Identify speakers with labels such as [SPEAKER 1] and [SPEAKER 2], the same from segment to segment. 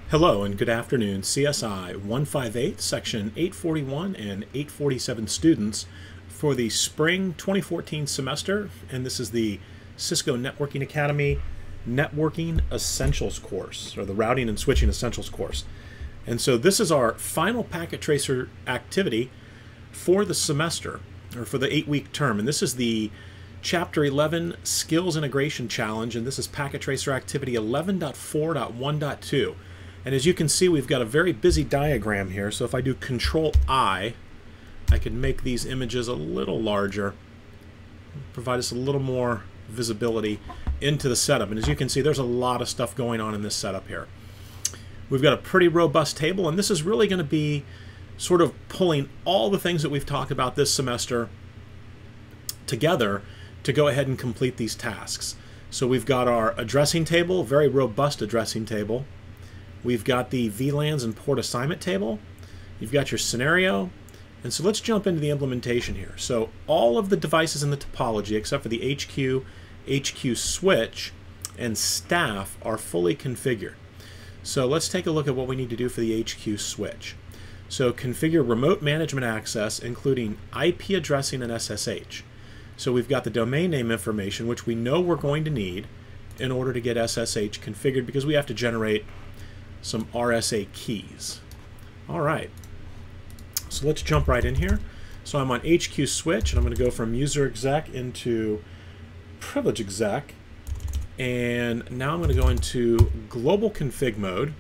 [SPEAKER 1] Hello and good afternoon, CSI158 Section 841 and 847 students for the Spring 2014 semester, and this is the Cisco Networking Academy Networking Essentials course, or the Routing and Switching Essentials course. And so this is our final PacketTracer activity for the semester, or for the 8-week term, and this is the Chapter 11 Skills Integration Challenge, and this is PacketTracer Activity 11.4.1.2. And as you can see, we've got a very busy diagram here. So if I do Control-I, I can make these images a little larger, provide us a little more visibility into the setup. And as you can see, there's a lot of stuff going on in this setup here. We've got a pretty robust table, and this is really going to be sort of pulling all the things that we've talked about this semester together to go ahead and complete these tasks. So we've got our addressing table, very robust addressing table. We've got the VLANs and port assignment table. You've got your scenario. And so let's jump into the implementation here. So all of the devices in the topology, except for the HQ switch, and staff are fully configured. So let's take a look at what we need to do for the HQ switch. So configure remote management access, including IP addressing and SSH. So we've got the domain name information, which we know we're going to need in order to get SSH configured, because we have to generate some RSA keys. All right, so let's jump right in here. So I'm on HQ switch, and I'm going to go from user exec into privilege exec, and now I'm going to go into global config mode.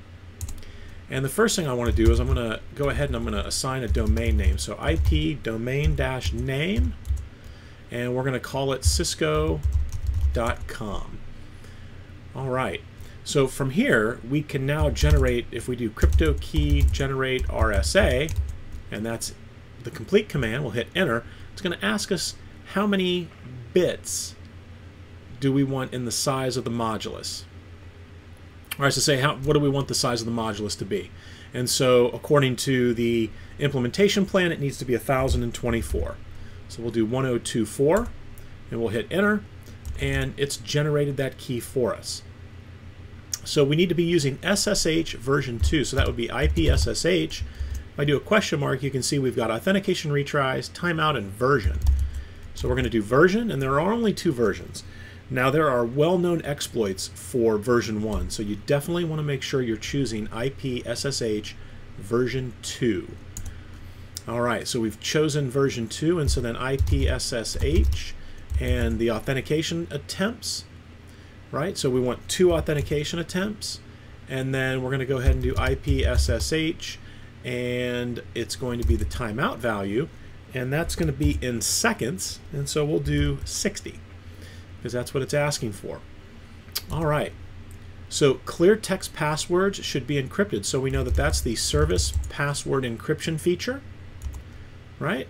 [SPEAKER 1] And the first thing I want to do is I'm going to go ahead and I'm going to assign a domain name. So IP domain-name, and we're going to call it cisco.com. All right. So from here, we can now generate, if we do crypto key generate RSA, and that's the complete command, we'll hit enter. It's going to ask us how many bits do we want in the size of the modulus. Or I should say, what do we want the size of the modulus to be? And so according to the implementation plan, it needs to be 1024. So we'll do 1024, and we'll hit enter, and it's generated that key for us. So we need to be using SSH version 2, so that would be IP SSH. If I do a question mark, you can see we've got authentication retries, timeout, and version. So we're going to do version, and there are only 2 versions. Now there are well-known exploits for version 1, so you definitely want to make sure you're choosing IP SSH version 2. All right, so we've chosen version 2, and so then IP SSH and the authentication attempts. Right, so we want 2 authentication attempts, and then we're going to go ahead and do IP SSH, and it's going to be the timeout value, and that's going to be in seconds, and so we'll do 60 because that's what it's asking for. All right, so clear text passwords should be encrypted, so we know that that's the service password encryption feature. Right,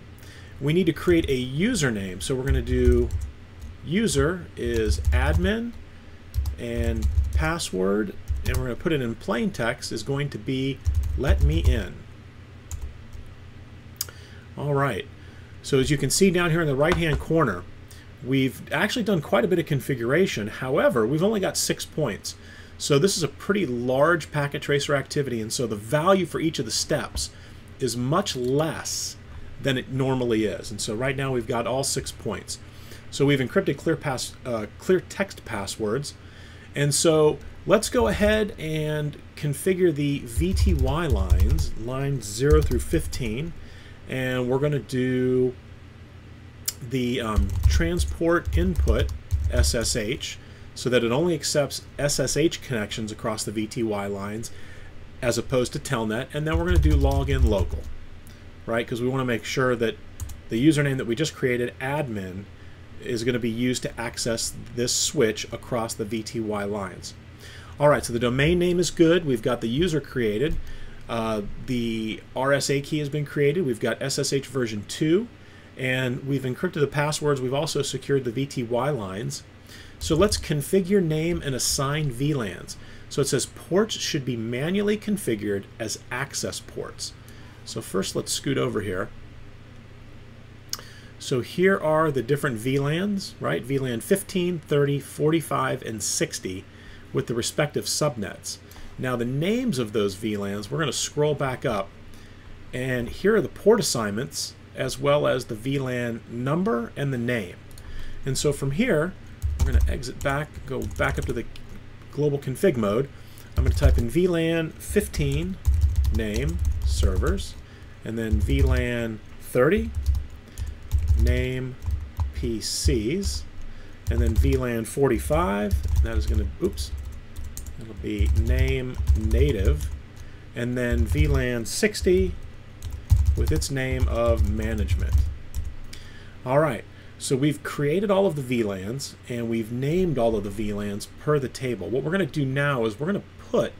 [SPEAKER 1] we need to create a username, so we're going to do user is admin, and password, and we're going to put it in plain text, is going to be let me in. All right, so as you can see down here in the right hand corner, we've actually done quite a bit of configuration. However, we've only got 6 points, so this is a pretty large PacketTracer activity, and so the value for each of the steps is much less than it normally is. And so right now we've got all 6 points. So we've encrypted clear text passwords. And so let's go ahead and configure the VTY lines, lines 0 through 15, and we're going to do the transport input SSH so that it only accepts SSH connections across the VTY lines as opposed to Telnet, and then we're going to do login local, right? Because we want to make sure that the username that we just created, admin, is going to be used to access this switch across the VTY lines. All right, so the domain name is good. We've got the user created. The RSA key has been created. We've got SSH version 2, and we've encrypted the passwords. We've also secured the VTY lines. So let's configure, name, and assign VLANs. So it says ports should be manually configured as access ports. So first let's scoot over here. So here are the different VLANs, right? VLAN 15, 30, 45, and 60 with the respective subnets. Now the names of those VLANs, we're going to scroll back up, and here are the port assignments as well as the VLAN number and the name. And so from here, we're going to exit back, go back up to the global config mode. I'm going to type in VLAN 15, name, servers, and then VLAN 30, name, PCs, and then VLAN 45, and that is going to, oops, it'll be name, native, and then VLAN 60 with its name of management. All right, so we've created all of the VLANs and we've named all of the VLANs per the table. What we're going to do now is we're going to put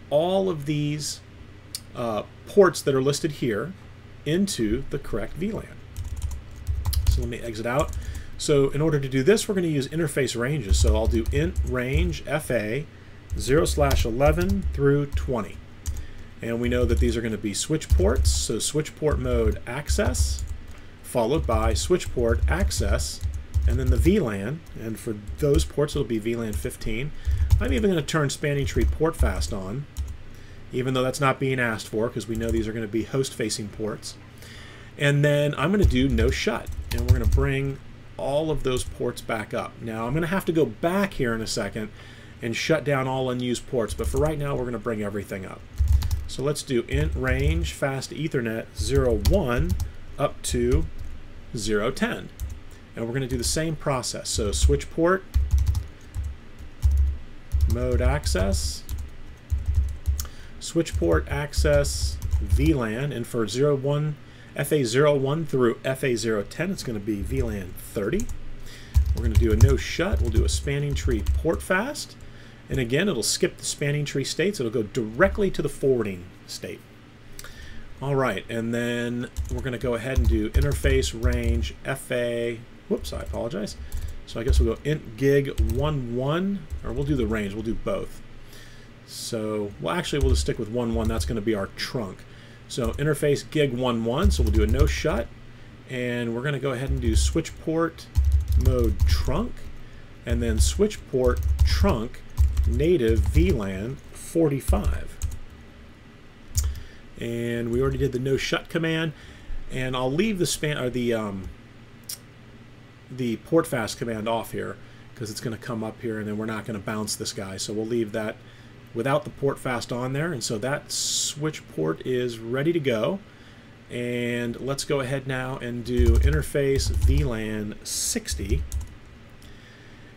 [SPEAKER 1] all of these ports that are listed here into the correct VLAN. So let me exit out. So in order to do this, we're going to use interface ranges. So I'll do int range FA 0/11 through 20. And we know that these are going to be switch ports. So switch port mode access, followed by switch port access, and then the VLAN. And for those ports, it'll be VLAN 15. I'm even going to turn spanning tree port fast on, even though that's not being asked for, because we know these are going to be host-facing ports. And then I'm going to do no shut, and we're going to bring all of those ports back up. Now I'm going to have to go back here in a second and shut down all unused ports, but for right now we're going to bring everything up. So let's do int range fast Ethernet 01 up to 010, and we're going to do the same process. So switch port mode access, switch port access VLAN, and for FA01 through FA010, it's going to be VLAN 30. We're going to do a no shut. We'll do a spanning tree port fast. And again, it'll skip the spanning tree states. It'll go directly to the forwarding state. All right, and then we're going to go ahead and do interface range FA. Whoops, I apologize. So I guess we'll go int gig 11, or we'll do the range. We'll do both. So, well, actually, we'll just stick with 11. That's going to be our trunk. So interface gig 11, so we'll do a no shut, and we're going to go ahead and do switch port mode trunk, and then switch port trunk native VLAN 45. And we already did the no shut command, and I'll leave the the port fast command off here because it's going to come up here, and then we're not going to bounce this guy, so we'll leave that without the port fast on there. And so that switch port is ready to go. And let's go ahead now and do interface VLAN 60.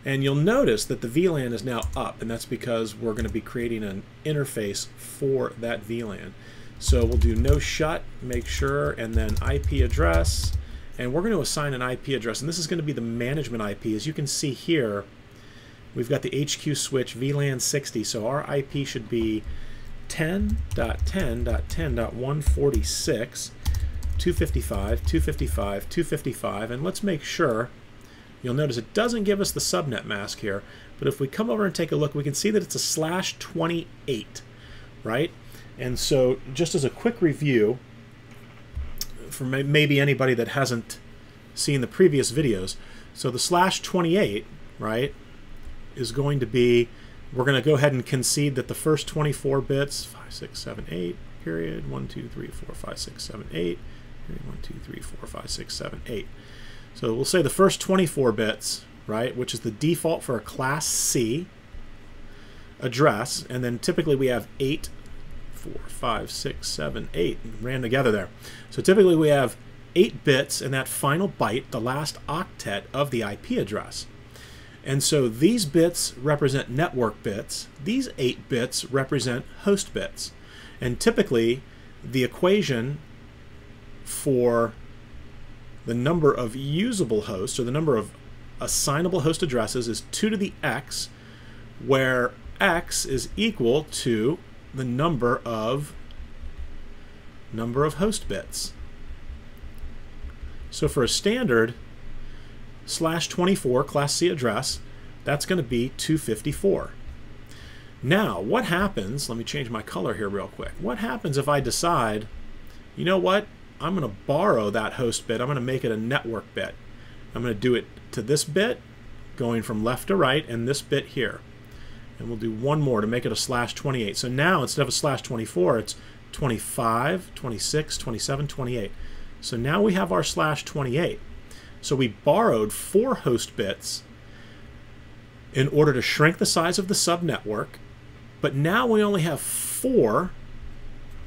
[SPEAKER 1] And you'll notice that the VLAN is now up, and that's because we're going to be creating an interface for that VLAN. So we'll do no shut, make sure, and then IP address, and we're going to assign an IP address, and this is going to be the management IP. As you can see here, we've got the HQ switch VLAN 60, so our IP should be 10.10.10.146, 255, 255, 255, and let's make sure. You'll notice it doesn't give us the subnet mask here, but if we come over and take a look, we can see that it's a /28, right? And so just as a quick review, for maybe anybody that hasn't seen the previous videos, so the /28, right, is going to be, we're going to go ahead and concede that the first 24 bits, 5, 6, 7, 8, period, 1, 2, 3, 4, 5, 6, 7, 8, period, 1, 2, 3, 4, 5, 6, 7, 8. So we'll say the first 24 bits, right, which is the default for a Class C address, and then typically we have 8, 4, 5, 6, 7, 8, ran together there. So typically we have 8 bits in that final byte, the last octet of the IP address. And so these bits represent network bits, these 8 bits represent host bits. And typically the equation for the number of usable hosts, or the number of assignable host addresses, is 2 to the x, where x is equal to the number of host bits. So for a standard /24 Class C address, That's going to be 254. Now, what happens, let me change my color here real quick. What happens if I decide, you know what, I'm going to borrow that host bit, I'm going to make it a network bit. I'm going to do it to this bit, going from left to right, and this bit here. And we'll do one more to make it a /28. So now, instead of a /24, it's 25, 26, 27, 28. So now we have our /28. So we borrowed 4 host bits in order to shrink the size of the subnetwork, but now we only have 4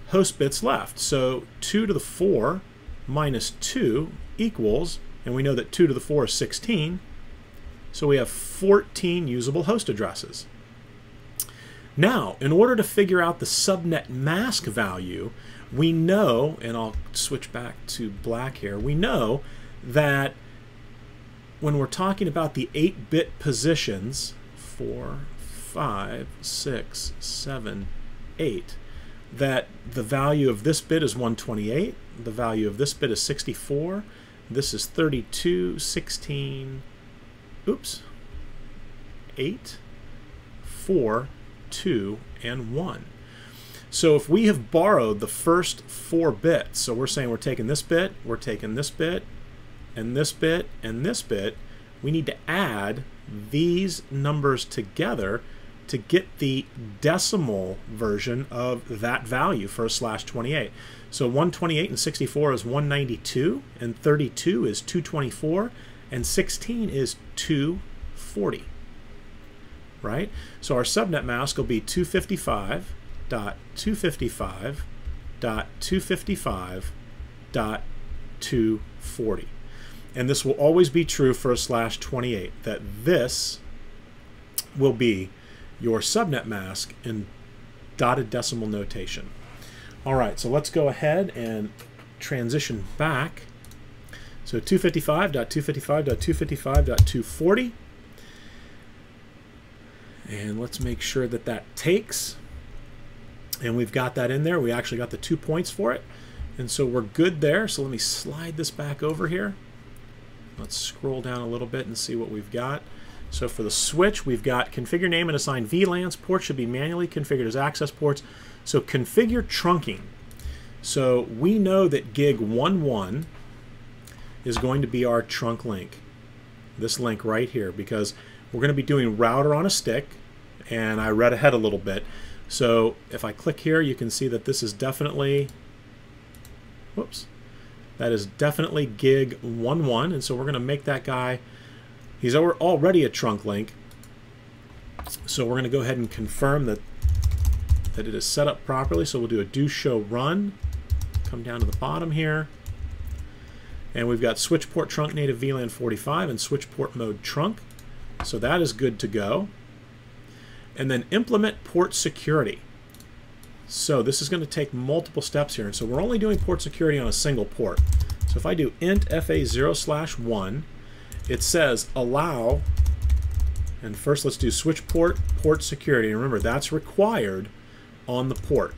[SPEAKER 1] host bits left. So 2 to the 4 minus 2 equals, and we know that 2 to the 4 is 16, so we have 14 usable host addresses. Now, in order to figure out the subnet mask value, we know, and I'll switch back to black here, we know that when we're talking about the 8-bit positions, 4, 5, 6, 7, 8, that the value of this bit is 128, the value of this bit is 64, this is 32, 16, oops, 8, 4, 2, and 1. So if we have borrowed the first 4 bits, so we're saying we're taking this bit, we're taking this bit, and this bit, and this bit, we need to add these numbers together to get the decimal version of that value for a /28. So 128 and 64 is 192, and 32 is 224, and 16 is 240. Right? So our subnet mask will be 255.255.255.240. And this will always be true for a /28, that this will be your subnet mask in dotted decimal notation. All right, so let's go ahead and transition back. So 255.255.255.240. And let's make sure that that takes. And we've got that in there. We actually got the 2 points for it. And so we're good there. So let me slide this back over here. Let's scroll down a little bit and see what we've got. So for the switch, we've got configure name and assign VLANs. Ports should be manually configured as access ports. So configure trunking. So we know that gig 11 is going to be our trunk link. This link right here, because we're going to be doing router on a stick, and I read ahead a little bit. So if I click here, you can see that this is definitely, whoops, that is definitely gig 11, and so we're going to make that guy, he's already a trunk link, so we're going to go ahead and confirm that it is set up properly. So we'll do a do show run, come down to the bottom here, and we've got switch port trunk native VLAN 45 and switch port mode trunk. So that is good to go. And then implement port security. So this is going to take multiple steps here. And so we're only doing port security on a single port. So if I do int fa0/1, it says allow, and first let's do switch port security. And remember, that's required on the port.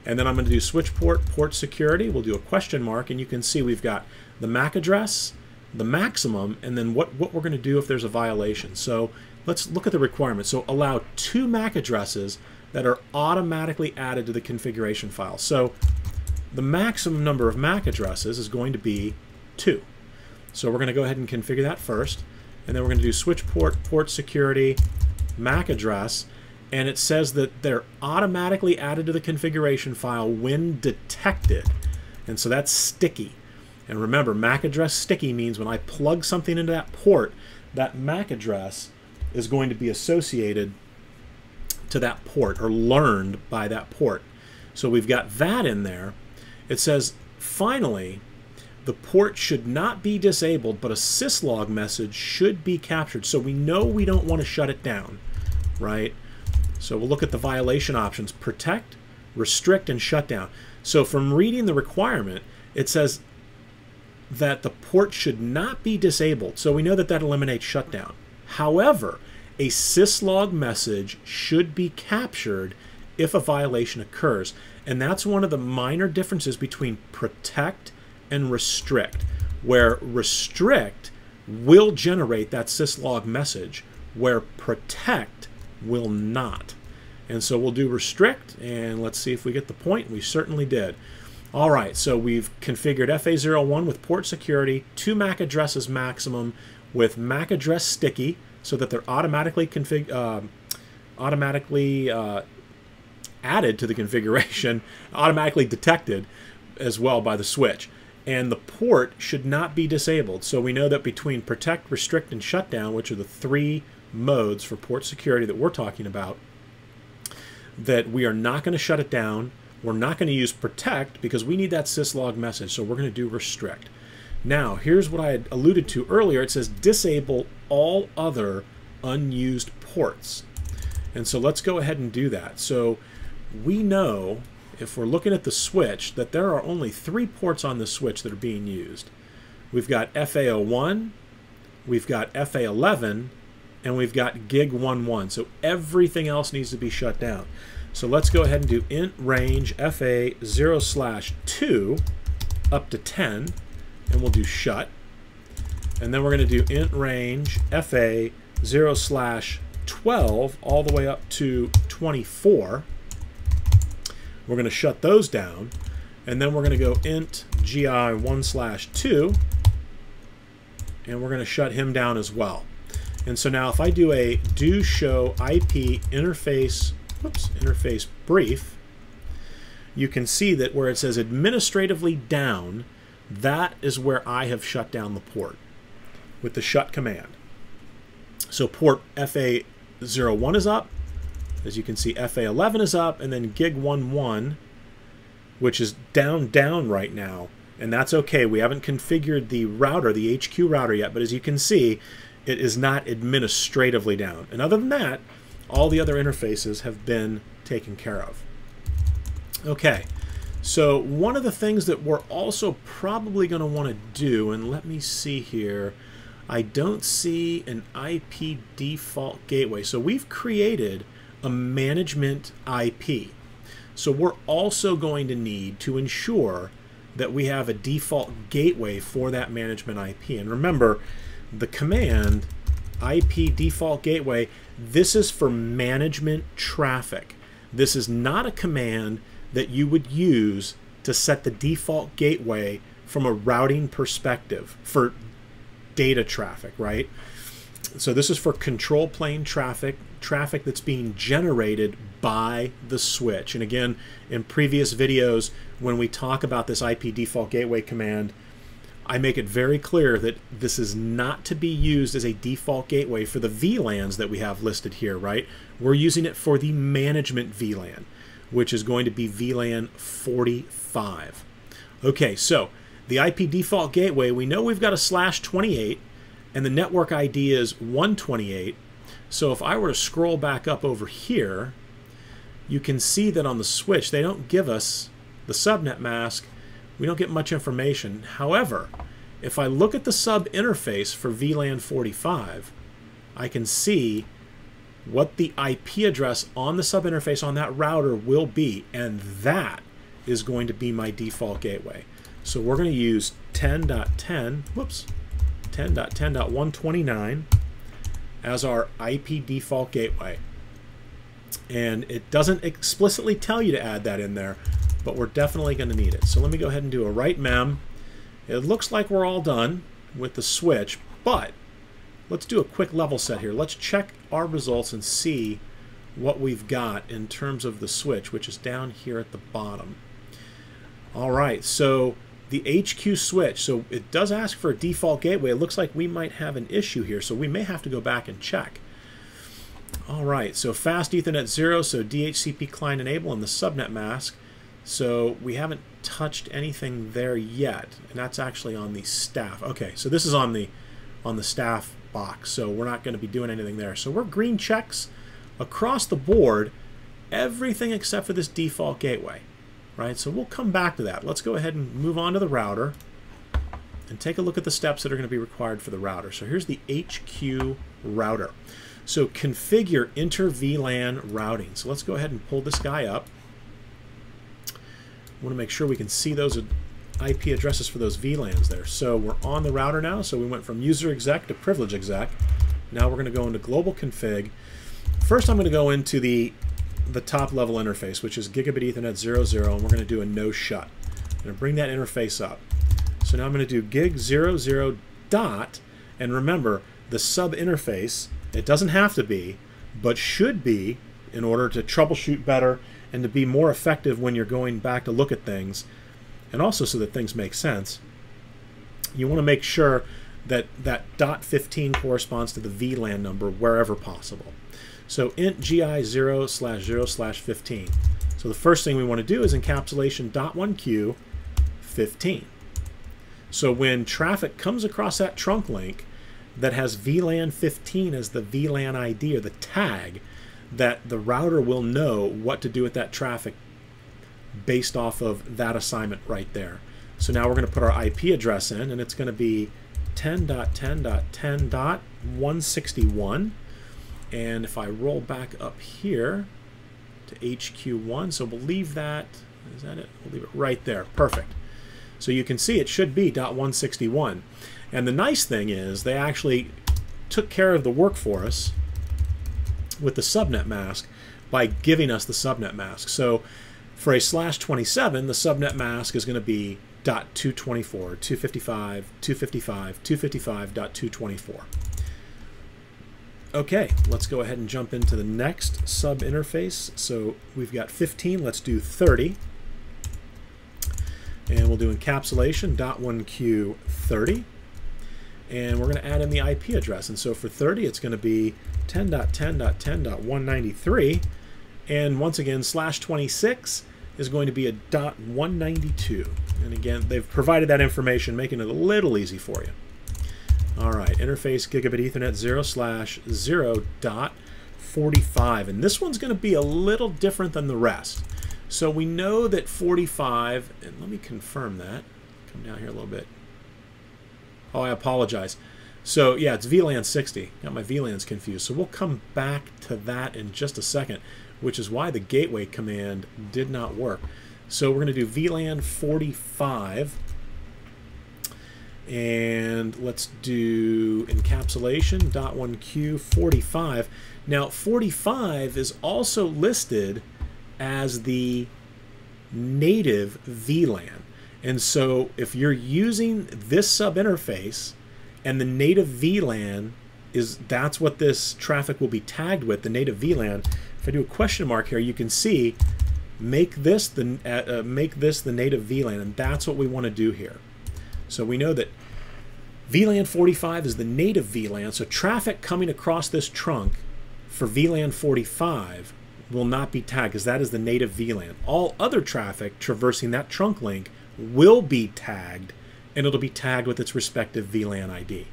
[SPEAKER 1] And then I'm going to do switch port security. We'll do a question mark, and you can see we've got the MAC address, the maximum, and then what we're going to do if there's a violation. So let's look at the requirements. So allow 2 MAC addresses that are automatically added to the configuration file. So the maximum number of MAC addresses is going to be 2. So we're going to go ahead and configure that first, and then we're going to do switch port security, MAC address, and it says that they're automatically added to the configuration file when detected. And so that's sticky. And remember, MAC address sticky means when I plug something into that port, that MAC address is going to be associated to that port or learned by that port. So we've got that in there. It says, finally, the port should not be disabled, but a syslog message should be captured. So we know we don't want to shut it down, right? So we'll look at the violation options: protect, restrict, and shut down. So from reading the requirement, it says that the port should not be disabled. So we know that that eliminates shutdown. However, a syslog message should be captured if a violation occurs. And that's one of the minor differences between protect and restrict, where restrict will generate that syslog message. where protect will not. And so we'll do restrict, and let's see if we get the point. We certainly did. All right, so we've configured FA01 with port security, 2 MAC addresses maximum with MAC address sticky, so that they're automatically added to the configuration, automatically detected as well by the switch. And the port should not be disabled. So we know that between protect, restrict, and shutdown, which are the 3 modes for port security that we're talking about, that we are not going to shut it down. We're not going to use protect because we need that syslog message. So we're going to do restrict. Now, here's what I had alluded to earlier. It says disable all other unused ports. And so let's go ahead and do that. So we know, if we're looking at the switch, that there are only 3 ports on the switch that are being used. We've got FA01, we've got FA11, and we've got gig11. So everything else needs to be shut down. So let's go ahead and do int range FA0/2 up to 10, and we'll do shut. And then we're going to do int range FA0/12 all the way up to 24. We're going to shut those down, and then we're going to go int gi1/2, and we're going to shut him down as well. And so now if I do a do show IP interface, interface brief, you can see that where it says administratively down, that is where I have shut down the port with the shut command. So port FA01 is up. As you can see, FA11 is up, and then gig11, which is down right now, and that's okay. We haven't configured the router, the HQ router yet, but as you can see, it is not administratively down. And other than that, all the other interfaces have been taken care of. Okay, so one of the things that we're also probably going to want to do, and let me see here, I don't see an IP default gateway. So we've created a management IP. So we're also going to need to ensure that we have a default gateway for that management IP. And remember, the command IP default gateway, this is for management traffic. This is not a command that you would use to set the default gateway from a routing perspective for data traffic, right? So this is for control plane traffic that's being generated by the switch. And again, in previous videos, when we talk about this IP default gateway command, I make it very clear that this is not to be used as a default gateway for the VLANs that we have listed here, right? We're using it for the management VLAN, which is going to be VLAN 45. Okay, so the IP default gateway, we know we've got a /28, and the network ID is 128. So if I were to scroll back up over here, you can see that on the switch, they don't give us the subnet mask. We don't get much information. However, if I look at the sub interface for VLAN 45, I can see what the IP address on the sub interface on that router will be, and that is going to be my default gateway. So we're going to use 10.10.129 as our IP default gateway. And it doesn't explicitly tell you to add that in there, but we're definitely going to need it. So let me go ahead and do a write mem. It looks like we're all done with the switch, but let's do a quick level set here. Let's check our results and see what we've got in terms of the switch, which is down here at the bottom. All right, so the HQ switch, so it does ask for a default gateway. It looks like we might have an issue here, so we may have to go back and check. All right, so fast Ethernet 0, so DHCP client enable and the subnet mask. So we haven't touched anything there yet, and that's actually on the staff. Okay, so this is on the staff box, so we're not going to be doing anything there. So we're green checks across the board, everything except for this default gateway, right? So we'll come back to that. Let's go ahead and move on to the router and take a look at the steps that are going to be required for the router. So here's the HQ router. So configure inter-VLAN routing. So let's go ahead and pull this guy up. I want to make sure we can see those IP addresses for those VLANs there. So we're on the router now. So we went from user exec to privilege exec. Now we're going to go into global config. First I'm going to go into the top level interface, which is gigabit Ethernet 00, and we're going to do a no shut. I'm going to bring that interface up. So now I'm going to do gig 00 dot, and remember the sub interface, it doesn't have to be, but should be, in order to troubleshoot better and to be more effective when you're going back to look at things, and also so that things make sense. You want to make sure that that .15 corresponds to the VLAN number wherever possible. So int gi0/0/15. So the first thing we want to do is encapsulation .1q 15. So when traffic comes across that trunk link that has VLAN 15 as the VLAN ID or the tag, that the router will know what to do with that traffic based off of that assignment right there. So now we're going to put our IP address in, and it's going to be 10.10.10.161. And if I roll back up here to HQ1, so we'll leave that, is that it? We'll leave it right there. Perfect. So you can see it should be .161. And the nice thing is they actually took care of the work for us with the subnet mask by giving us the subnet mask. So for a /27, the subnet mask is going to be .224, 255, 255, 255.224. Okay, let's go ahead and jump into the next sub interface. So we've got 15, let's do 30. And we'll do encapsulation .1q 30. And we're going to add in the IP address. And so for 30, it's going to be 10.10.10.193. And once again, /26 is going to be a .192. And again, they've provided that information, making it a little easy for you. All right, interface gigabit Ethernet 0/0.45. And this one's going to be a little different than the rest. So we know that 45, and let me confirm that. Come down here a little bit. Oh, I apologize. So yeah, it's VLAN 60. Got my VLANs confused. So we'll come back to that in just a second, which is why the gateway command did not work. So we're going to do VLAN 45. And let's do encapsulation .1q 45. Now 45 is also listed as the native VLAN. And so if you're using this sub interface and the native VLAN is, that's what this traffic will be tagged with, the native VLAN. If I do a question mark here, you can see make this the native VLAN, and that's what we want to do here. So we know that VLAN 45 is the native VLAN, so traffic coming across this trunk for VLAN 45 will not be tagged because that is the native VLAN. All other traffic traversing that trunk link will be tagged, and it'll be tagged with its respective VLAN ID.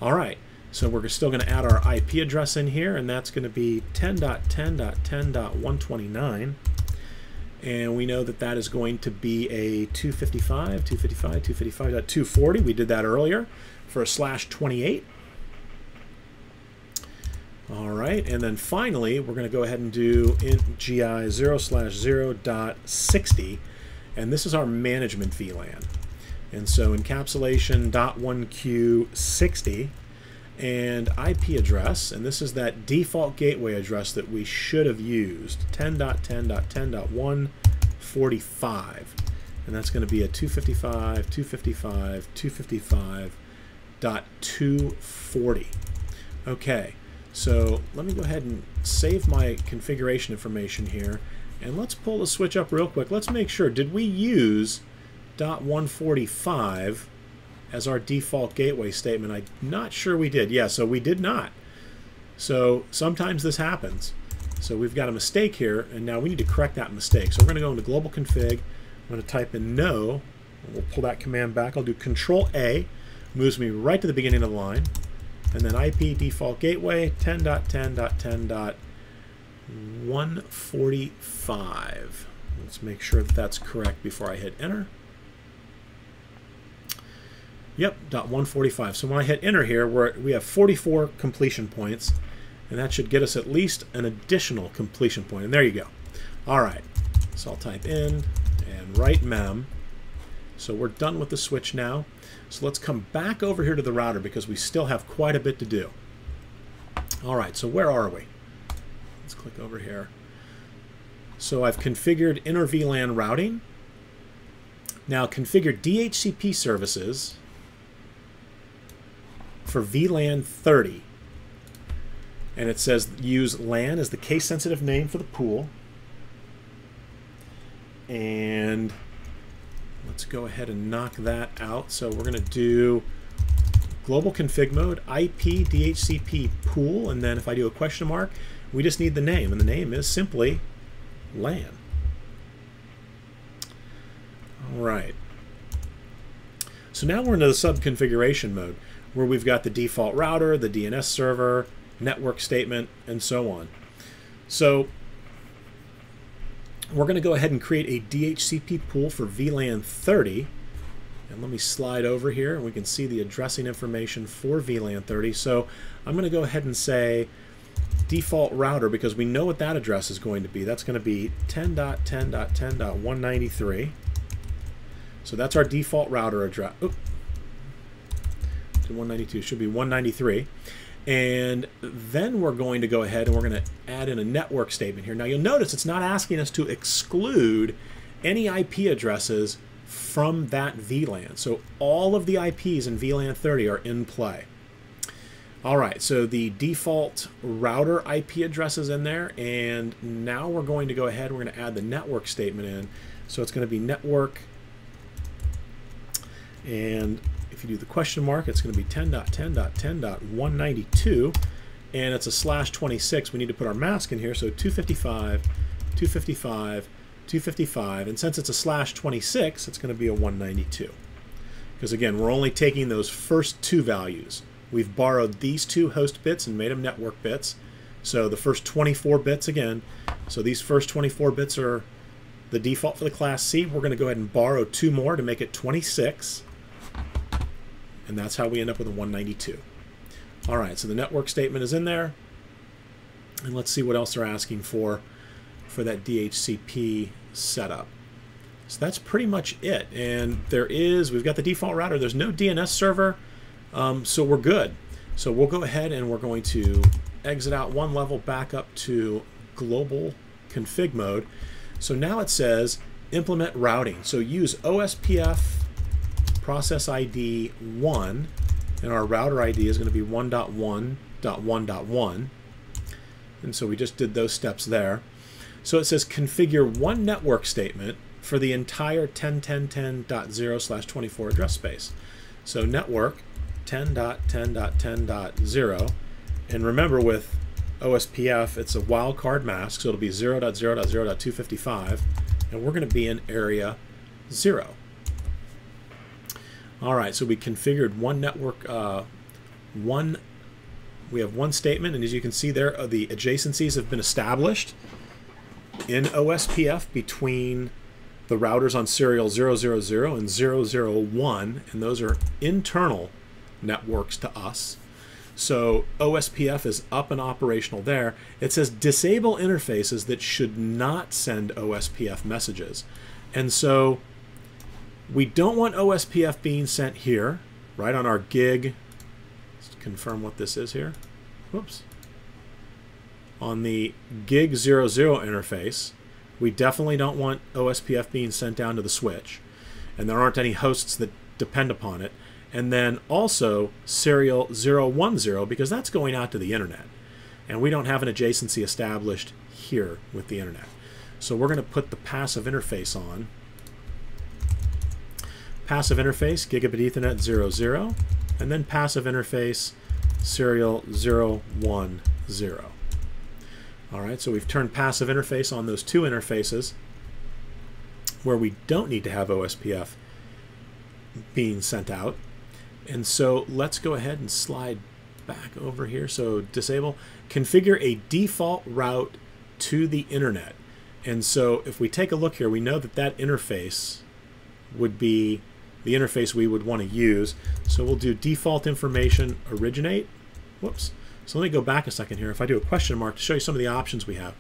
[SPEAKER 1] All right, so we're still going to add our IP address in here, and that's going to be 10.10.10.129. And we know that that is going to be a 255.255.240. We did that earlier for a /28. All right, and then finally, we're going to go ahead and do int gi 0/0.60, and this is our management VLAN. And so encapsulation .1q 60 and IP address, and this is that default gateway address that we should have used, 10.10.10.145, and that's going to be a 255.255.240. Okay. So let me go ahead and save my configuration information here, and let's pull the switch up real quick. Let's make sure, did we use .145 as our default gateway statement? I'm not sure we did. Yeah, so we did not. So sometimes this happens. So we've got a mistake here, and now we need to correct that mistake. So we're going to go into global config. I'm going to type in no. We'll pull that command back. I'll do Control-A, moves me right to the beginning of the line. And then IP default gateway 10.10.10.145. Let's make sure that that's correct before I hit enter. Yep, .145. So when I hit enter here, we have 44 completion points, and that should get us at least an additional completion point. And there you go. All right, so I'll type in and write mem. So we're done with the switch now. So let's come back over here to the router because we still have quite a bit to do. All right, so where are we? Let's click over here. So I've configured inner VLAN routing. Now configure DHCP services for VLAN 30. And it says use LAN as the case-sensitive name for the pool. And let's go ahead and knock that out. So we're going to do global config mode, IP DHCP pool, and then if I do a question mark, we just need the name, and the name is simply LAN. All right. So now we're into the sub-configuration mode, where we've got the default router, the DNS server, network statement, and so on. So we're going to go ahead and create a DHCP pool for VLAN 30. And let me slide over here, and we can see the addressing information for VLAN 30. So I'm going to go ahead and say default router, because we know what that address is going to be. That's going to be 10.10.10.193. So that's our default router address. Oop. 192 should be 193. And then we're going to go ahead and we're going to add in a network statement here. Now you'll notice it's not asking us to exclude any IP addresses from that VLAN. So all of the IPs in VLAN 30 are in play. All right, so the default router IP address is in there, and now we're going to go ahead, we're going to add the network statement in. So it's going to be network, and if you do the question mark, it's going to be 10.10.10.192, and it's a /26. We need to put our mask in here, so 255, 255, 255, and since it's a /26, it's going to be a 192. Because again, we're only taking those first two values. We've borrowed these two host bits and made them network bits. So the first 24 bits again. So these first 24 bits are the default for the class C. We're going to go ahead and borrow two more to make it 26. And that's how we end up with a 192. All right, so the network statement is in there. And let's see what else they're asking for that DHCP setup. So that's pretty much it. And we've got the default router. There's no DNS server, so we're good. So we'll go ahead and we're going to exit out one level back up to global config mode. So now it says implement routing. So use OSPF process ID 1, and our router ID is going to be 1.1.1.1. And so we just did those steps there. So it says configure one network statement for the entire 10.10.10.0/24 address space. So network 10.10.10.0, and remember with OSPF it's a wildcard mask, so it'll be 0.0.0.255, and we're going to be in area 0. All right, so we configured one network, we have one statement, and as you can see there, the adjacencies have been established in OSPF between the routers on serial 000 and 001, and those are internal networks to us. So OSPF is up and operational there. It says disable interfaces that should not send OSPF messages. And so we don't want OSPF being sent here, right on our gig. Let's confirm what this is here. Whoops. On the gig 00 interface, we definitely don't want OSPF being sent down to the switch. And there aren't any hosts that depend upon it. And then also serial 010, because that's going out to the internet. And we don't have an adjacency established here with the internet. So we're going to put the passive interface on. Passive interface, gigabit Ethernet 00, and then passive interface, serial 010. All right, so we've turned passive interface on those two interfaces where we don't need to have OSPF being sent out. And so let's go ahead and slide back over here. So disable, configure a default route to the internet. And so if we take a look here, we know that that interface would be the interface we would want to use. So we'll do default information originate. Whoops. So let me go back a second here. If I do a question mark to show you some of the options we have.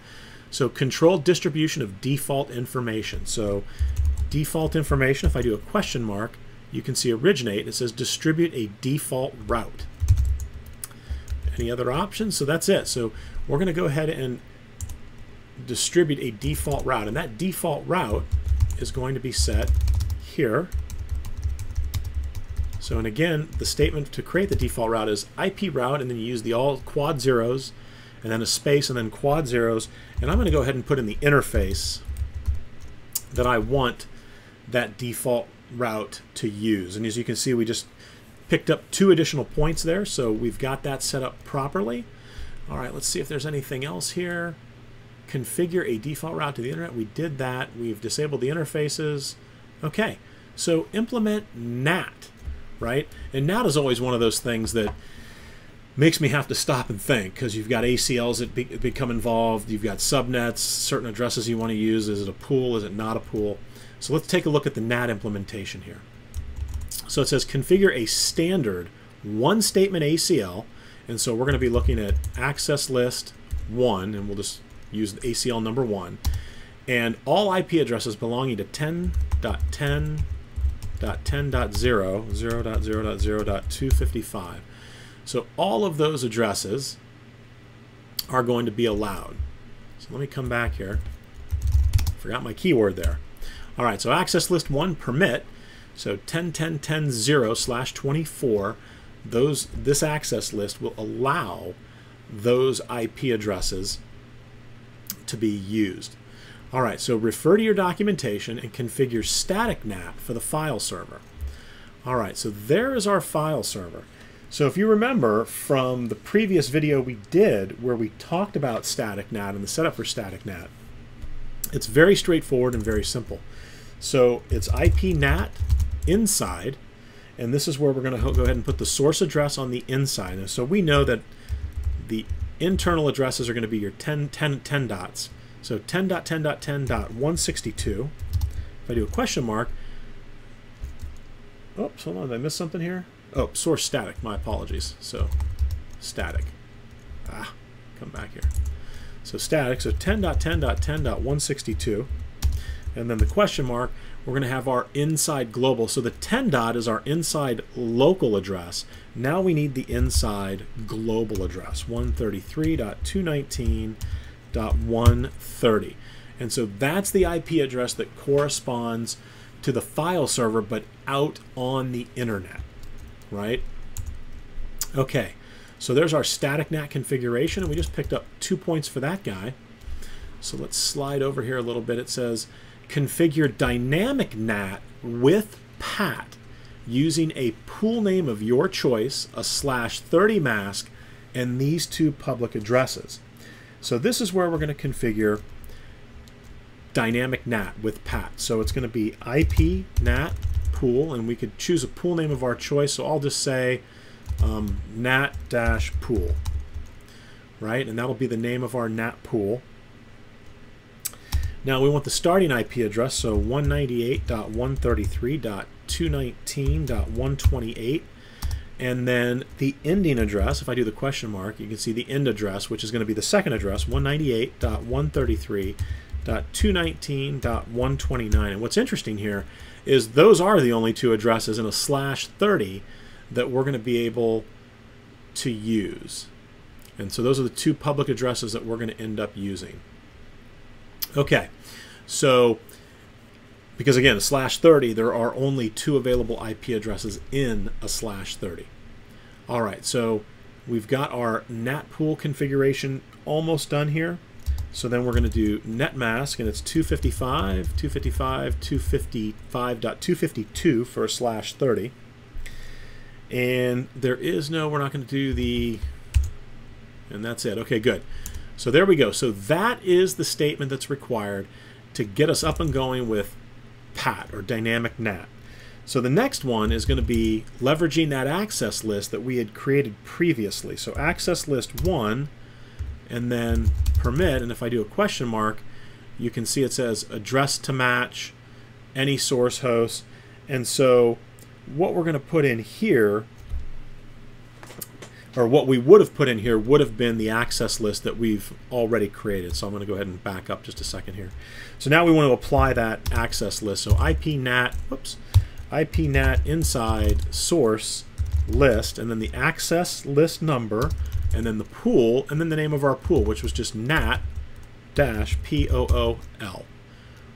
[SPEAKER 1] So control distribution of default information. So default information, if I do a question mark, you can see originate. It says distribute a default route. Any other options? So that's it. So we're going to go ahead and distribute a default route, and that default route is going to be set here. So, and again, the statement to create the default route is IP route, and then you use the all quad zeros, and then a space, and then quad zeros. And I'm going to go ahead and put in the interface that I want that default route to use. And as you can see, we just picked up 2 additional points there, so we've got that set up properly. All right, let's see if there's anything else here. Configure a default route to the internet. We did that. We've disabled the interfaces. Okay, so implement NAT, right? And NAT is always one of those things that makes me have to stop and think, because you've got ACLs that become involved. You've got subnets, certain addresses you want to use. Is it a pool? Is it not a pool? So let's take a look at the NAT implementation here. So it says configure a standard one-statement ACL. And so we're going to be looking at access list 1, and we'll just use the ACL number 1, and all IP addresses belonging to 10.10.10.0, 0.0.0.255. So all of those addresses are going to be allowed. So let me come back here. Forgot my keyword there. All right, so access list 1 permit. So 10.10.10.0/24. This access list will allow those IP addresses to be used. All right, so refer to your documentation and configure static NAT for the file server. All right, so there is our file server. So if you remember from the previous video we did where we talked about static NAT and the setup for static NAT, it's very straightforward and very simple. So it's IP NAT inside, and this is where we're going to go ahead and put the source address on the inside. And so we know that the internal addresses are going to be your 10 dots. So 10.10.10.162. If I do a question mark, oops, hold on, did I miss something here? Oh, source static, my apologies. So static. Come back here. So static, so 10.10.10.162. And then the question mark, we're going to have our inside global. So the 10 dot is our inside local address. Now we need the inside global address, 133.219.130. And so that's the IP address that corresponds to the file server, but out on the internet, right? Okay, so there's our static NAT configuration, and we just picked up 2 points for that guy. So let's slide over here a little bit. It says configure dynamic NAT with PAT using a pool name of your choice, a /30 mask, and these 2 public addresses. So this is where we're going to configure dynamic NAT with PAT. So it's going to be IP NAT pool, and we could choose a pool name of our choice. So I'll just say NAT-pool, right? And that'll be the name of our NAT pool. Now we want the starting IP address, so 198.133.219.128, and then the ending address. If I do the question mark, you can see the end address, which is going to be the second address, 198.133.219.129. And what's interesting here is those are the only 2 addresses in a /30 that we're going to be able to use. And so those are the 2 public addresses that we're going to end up using. Okay, so because again, a /30, there are only 2 available IP addresses in a /30. All right, so we've got our NAT pool configuration almost done here. So then we're going to do net mask, and it's 255.255.252 for a /30. And there is no, we're not going to do the, and that's it. Okay, good. So there we go. So that is the statement that's required to get us up and going with PAT, or dynamic NAT. So the next one is going to be leveraging that access list that we had created previously. So access list 1, and then permit, and if I do a question mark, you can see it says address to match, any source host. And so what we're going to put in here, or what we would have put in here, would have been the access list that we've already created. So I'm going to go ahead and back up just a second here. So now we want to apply that access list. So IP NAT inside source list, and then the access list number, and then the pool, and then the name of our pool, which was just nat-pool,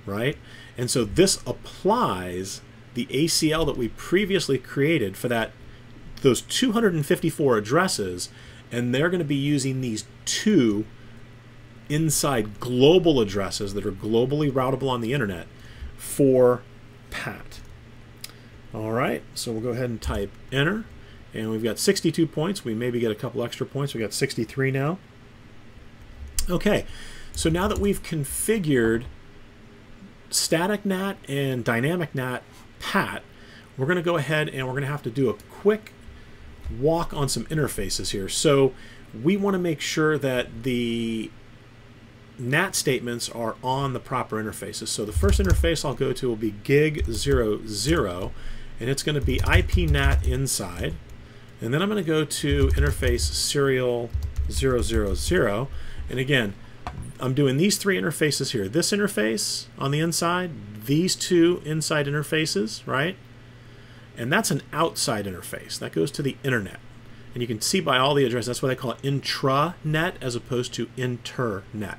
[SPEAKER 1] right? And so this applies the ACL that we previously created for those 254 addresses, and they're going to be using these two inside global addresses that are globally routable on the internet for PAT. All right, so we'll go ahead and type enter, and we've got 62 points. We maybe get a couple extra points. We got 63 now. Okay, so now that we've configured static NAT and dynamic NAT PAT, we're going to go ahead and we're going to have to do a quick walk on some interfaces here. So we want to make sure that the NAT statements are on the proper interfaces. So the first interface I'll go to will be gig00, and it's going to be IP NAT inside. And then I'm going to go to interface serial 000. And again, I'm doing these three interfaces here. This interface on the inside, these two inside interfaces, right? And that's an outside interface. That goes to the internet. And you can see by all the addresses, that's why they call it intranet as opposed to internet.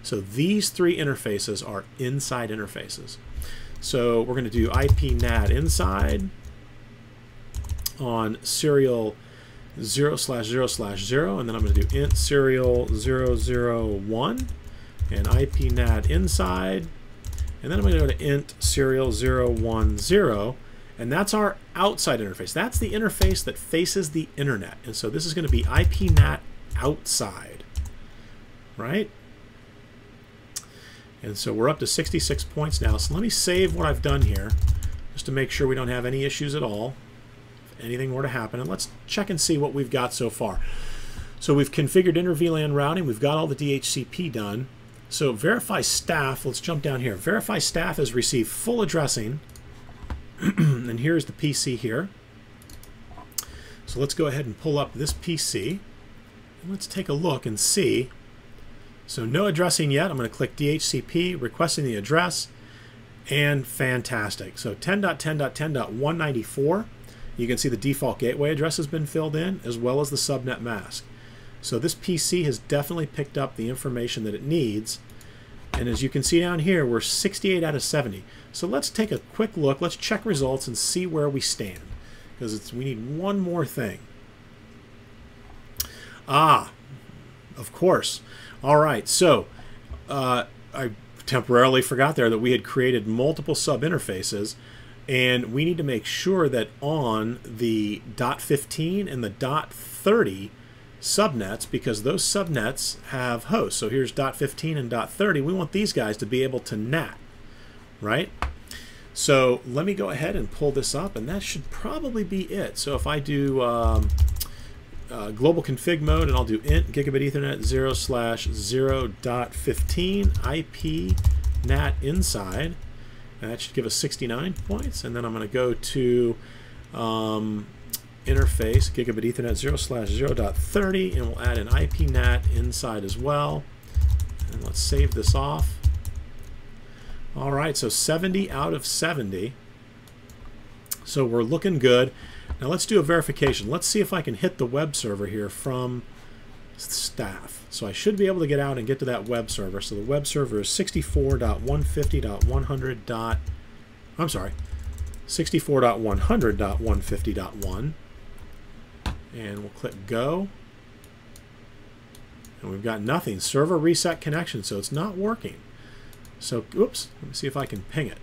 [SPEAKER 1] So these three interfaces are inside interfaces. So we're going to do IP NAT inside on serial 0/0/0, and then I'm going to do int serial 001 and IP NAT inside, and then I'm going to go to int serial 010, and that's our outside interface. That's the interface that faces the internet. And so this is going to be IP NAT outside, right? And so we're up to 66 points now. So let me save what I've done here just to make sure we don't have any issues at all if anything were to happen. And let's check and see what we've got so far. So we've configured inter-VLAN routing. We've got all the DHCP done. So verify staff, let's jump down here. Verify staff has received full addressing. And here's the PC here. So let's go ahead and pull up this PC. And let's take a look and see. So no addressing yet. I'm going to click DHCP, requesting the address, and fantastic. So 10.10.10.194, you can see the default gateway address has been filled in, as well as the subnet mask. So this PC has definitely picked up the information that it needs. And as you can see down here, we're 68 out of 70. So let's take a quick look. Let's check results and see where we stand, because we need one more thing. Ah, of course. All right, so I temporarily forgot there that we had created multiple sub-interfaces, and we need to make sure that on the .15 and the .30 subnets, because those subnets have hosts. So here's .15 and .30. We want these guys to be able to NAT, right? So let me go ahead and pull this up, and that should probably be it. So if I do global config mode, and I'll do int gigabit ethernet 0/0.15 IP NAT inside, and that should give us 69 points. And then I'm going to go to interface gigabit ethernet 0/0.30, and we'll add an IP NAT inside as well. And let's save this off. All right, so 70 out of 70. So we're looking good. Now let's do a verification. Let's see if I can hit the web server here from staff. So I should be able to get out and get to that web server. So the web server is 64.150.100. I'm sorry, 64.100.150.1. And we'll click go. And we've got nothing. Server reset connection, so it's not working. So, oops, let me see if I can ping it.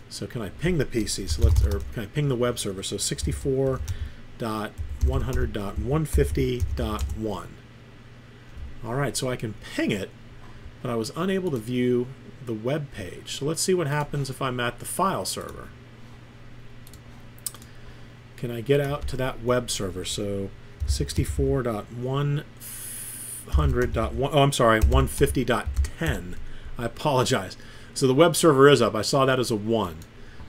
[SPEAKER 1] So can I ping the PC? So or can I ping the web server? So 64.100.150.1. All right, so I can ping it, but I was unable to view the web page. So let's see what happens if I'm at the file server. Can I get out to that web server? So 64.100.1, oh, I'm sorry, 150.10. I apologize. So the web server is up. I saw that as a 1.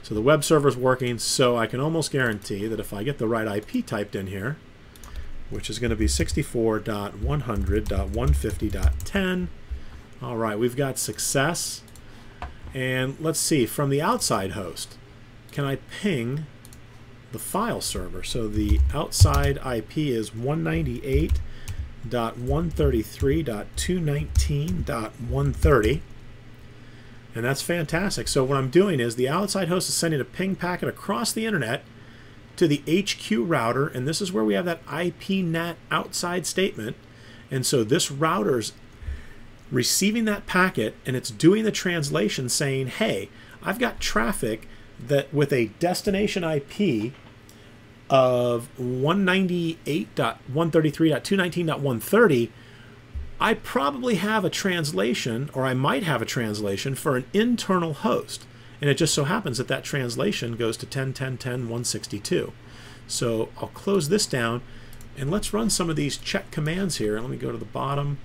[SPEAKER 1] So the web server is working, so I can almost guarantee that if I get the right IP typed in here, which is going to be 64.100.150.10, all right, we've got success. And let's see, from the outside host, can I ping the file server? So the outside IP is 198 133.119.130. And that's fantastic. So what I'm doing is the outside host is sending a ping packet across the internet to the HQ router, and this is where we have that IPNet outside statement. And so this router's receiving that packet, and it's doing the translation saying, hey, I've got traffic that with a destination IP of 198.133.219.130, I probably have a translation, or I might have a translation for an internal host. And it just so happens that that translation goes to 10.10.10.162. So I'll close this down, and let's run some of these check commands here. Let me go to the bottom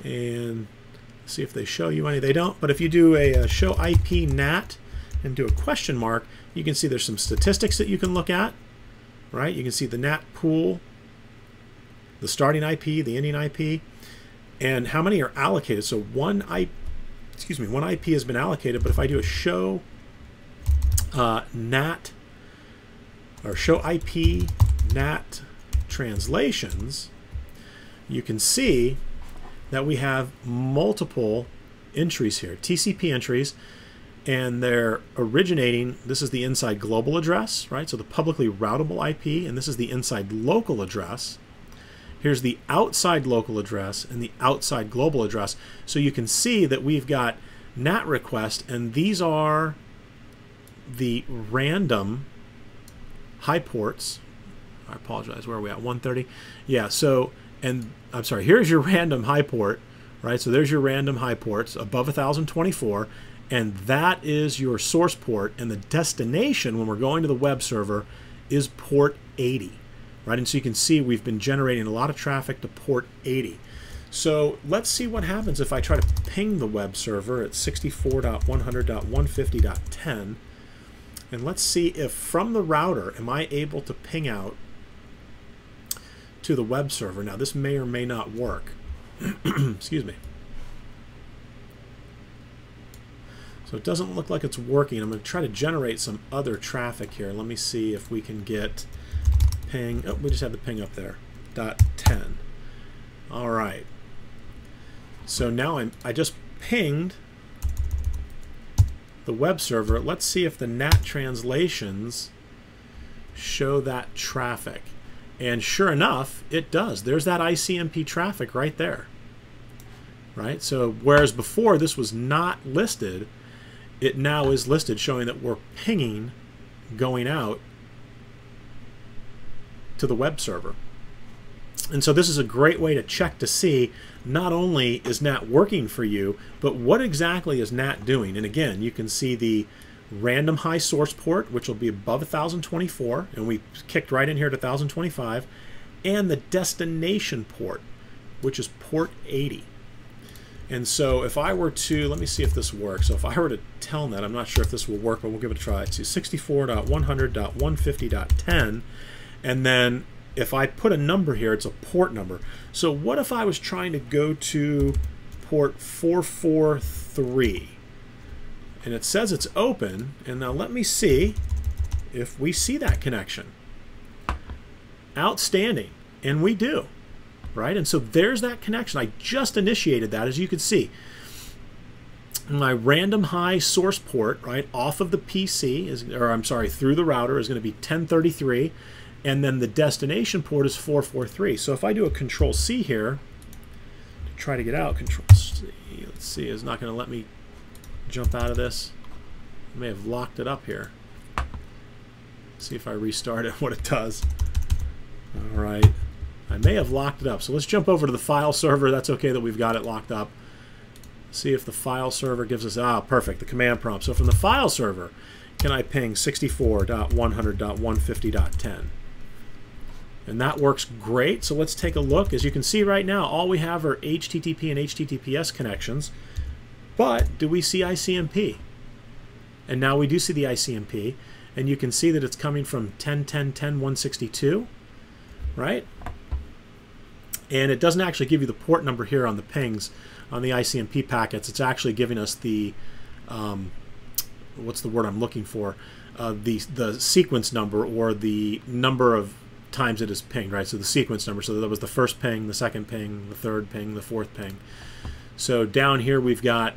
[SPEAKER 1] and see if they show you any. They don't, but if you do a show IP NAT and do a question mark, you can see there's some statistics that you can look at, right? You can see the NAT pool, the starting IP, the ending IP, and how many are allocated. So one IP has been allocated, but if I do a show NAT or show IP NAT translations, you can see that we have multiple entries here, TCP entries, and they're originating. This is the inside global address, right? So the publicly routable IP, and this is the inside local address. Here's the outside local address and the outside global address. So you can see that we've got NAT request, and these are the random high ports. I apologize, where are we at? 130? Yeah, so, and I'm sorry, here's your random high port, right? So there's your random high ports above 1024, and that is your source port, and the destination when we're going to the web server is port 80. Right, and so you can see we've been generating a lot of traffic to port 80. So let's see what happens if I try to ping the web server at 64.100.150.10. And let's see if from the router am I able to ping out to the web server. Now this may or may not work. Excuse me. So it doesn't look like it's working. I'm going to try to generate some other traffic here. Let me see if we can get ping. Oh, we just have the ping up there. .10. All right. So now I just pinged the web server. Let's see if the NAT translations show that traffic. And sure enough, it does. There's that ICMP traffic right there. Right? So whereas before this was not listed, it now is listed, showing that we're pinging going out to the web server. And so this is a great way to check to see not only is NAT working for you, but what exactly is NAT doing. And again, you can see the random high source port, which will be above 1024, and we kicked right in here to 1025, and the destination port, which is port 80. And so if I were to, let me see if this works. So if I were to telnet, I'm not sure if this will work, but we'll give it a try. It's 64.100.150.10. And then if I put a number here, it's a port number. So what if I was trying to go to port 443? And it says it's open. And now let me see if we see that connection. Outstanding. And we do. Right? And so there's that connection. I just initiated that, as you can see. My random high source port, right, off of the PC, is, or I'm sorry, through the router is going to be 1033. And then the destination port is 443. So if I do a Control C here to try to get out, Control C, let's see, it's not going to let me jump out of this. I may have locked it up here. See if I restart it, what it does. All right, I may have locked it up. So let's jump over to the file server. That's okay that we've got it locked up. See if the file server gives us, perfect, the command prompt. So from the file server, can I ping 64.100.150.10? And that works great. So let's take a look. As you can see right now, all we have are HTTP and HTTPS connections. But do we see ICMP? And now we do see the ICMP. And you can see that it's coming from 10.10.10.162, right? And it doesn't actually give you the port number here on the pings on the ICMP packets. It's actually giving us the, what's the word I'm looking for? The sequence number, or the number of times it is pinged, right? So the sequence number. So that was the first ping, the second ping, the third ping, the fourth ping. So down here we've got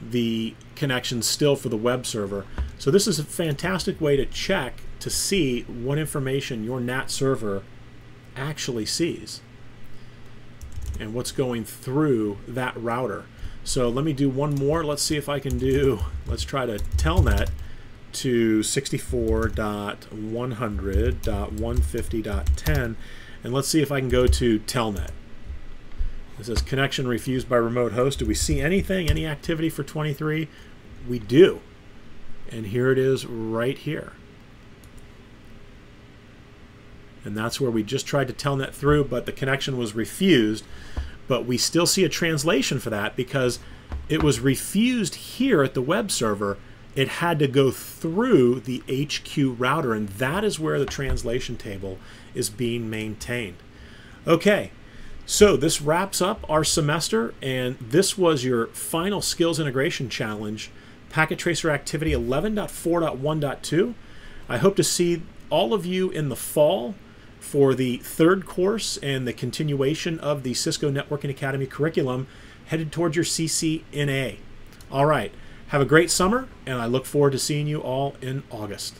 [SPEAKER 1] the connection still for the web server. So this is a fantastic way to check to see what information your NAT server actually sees and what's going through that router. So let me do one more. Let's see if I can do, let's try to telnet to 64.100.150.10, and let's see if I can go to telnet. It says connection refused by remote host. Do we see anything, any activity for 23? We do. And here it is right here. And that's where we just tried to telnet through, but the connection was refused. But we still see a translation for that because it was refused here at the web server. It had to go through the HQ router, and that is where the translation table is being maintained. Okay, so this wraps up our semester, and this was your final skills integration challenge, PacketTracer Activity 11.4.1.2. I hope to see all of you in the fall for the third course and the continuation of the Cisco Networking Academy curriculum headed towards your CCNA. All right, have a great summer, and I look forward to seeing you all in August.